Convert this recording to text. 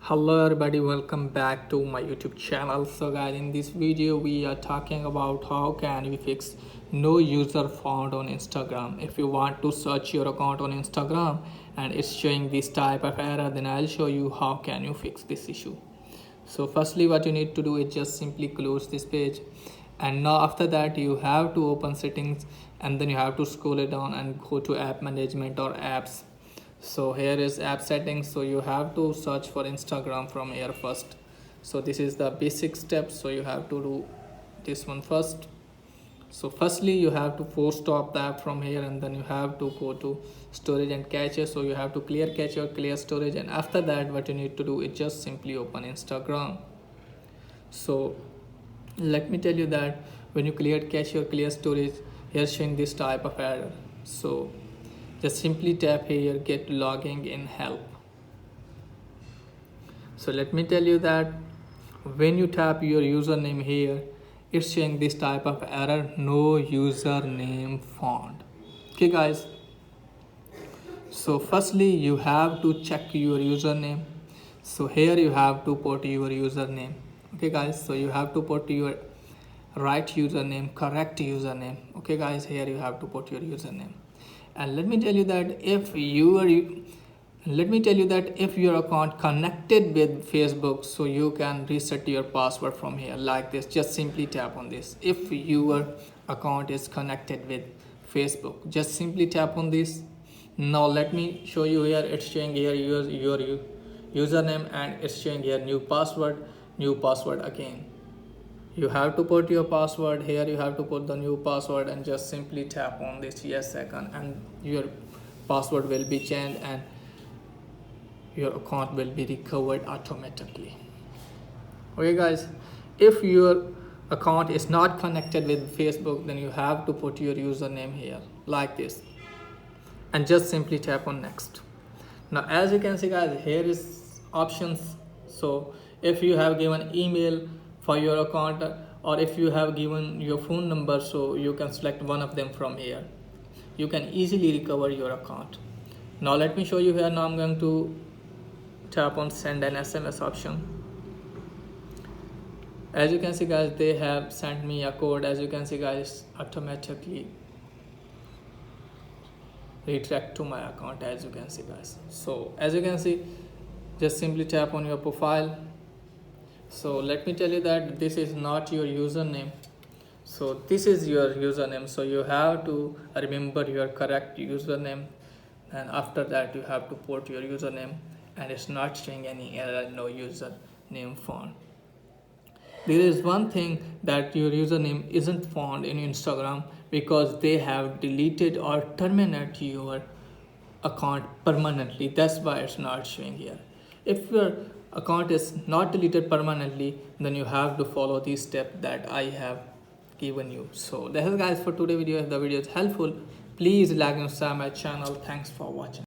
Hello everybody, welcome back to my YouTube channel. So guys, in this video we are talking about how can we fix no user found on Instagram. If you want to search your account on Instagram and it's showing this type of error, then I'll show you how can you fix this issue. So firstly, what you need to do is just simply close this page, and now after that you have to open settings, and then you have to scroll it down and go to app management or apps. So here is app settings, so you have to search for Instagram from here first. So this is the basic steps, so you have to do this one first. So firstly you have to force stop the app from here, and then you have to go to storage and cache. So you have to clear cache or clear storage, and after that what you need to do is just simply open Instagram. So let me tell you that when you clear cache or clear storage, here showing this type of error. So just simply tap here, get logging in help. So let me tell you that when you tap your username here, it's showing this type of error, no username found. Okay guys, so firstly you have to check your username. So here you have to put your username. Okay guys, so you have to put your right username, correct username. Okay guys, here you have to put your username. And let me tell you that if your account connected with Facebook, so you can reset your password from here like this. Just simply tap on this. If your account is connected with Facebook, just simply tap on this. Now let me show you here. It's showing here your username, and it's showing here new password again. You have to put your password here, you have to put the new password, and just simply tap on this yes icon, and your password will be changed and your account will be recovered automatically. Okay guys, if your account is not connected with Facebook, then you have to put your username here like this, and just simply tap on next. Now as you can see guys, here is options. So if you have given email for your account, or if you have given your phone number, so you can select one of them from here. You can easily recover your account. Now let me show you here. Now I'm going to tap on send an SMS option. As you can see guys, they have sent me a code. As you can see guys, automatically redirect to my account, as you can see guys. So as you can see, just simply tap on your profile. So let me tell you that this is not your username. So this is your username, so you have to remember your correct username, and after that you have to put your username, and it's not showing any error, no username found. There is one thing that your username isn't found in Instagram because they have deleted or terminated your account permanently. That's why it's not showing here. If your account is not deleted permanently, then you have to follow these steps that I have given you. So that's it guys for today's video. If the video is helpful, please like and subscribe my channel. Thanks for watching.